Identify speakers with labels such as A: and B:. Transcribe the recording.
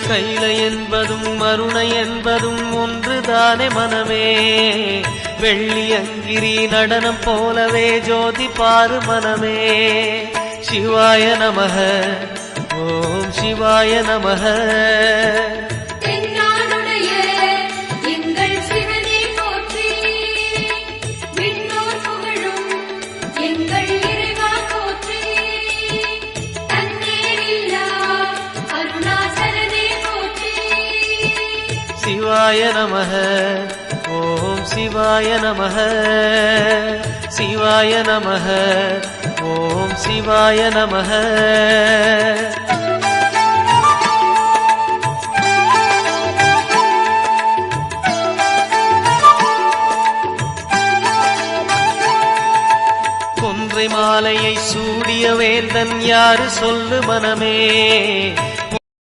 A: கைலை என்பதும் மருணை என்பதும் ஒன்றுதானே மனமே. வெள்ளியங்கிரி நடனம் போலவே ஜோதி பாரு மனமே. சிவாய நமக ஓம் சிவாய நமக. சிவாய நமக ஓம் சிவாய நமக. சிவாய நமக ஓம் சிவாய நமக. கொன்றை மாலையை சூடிய வேந்தன் யாரு சொல்லு மனமே.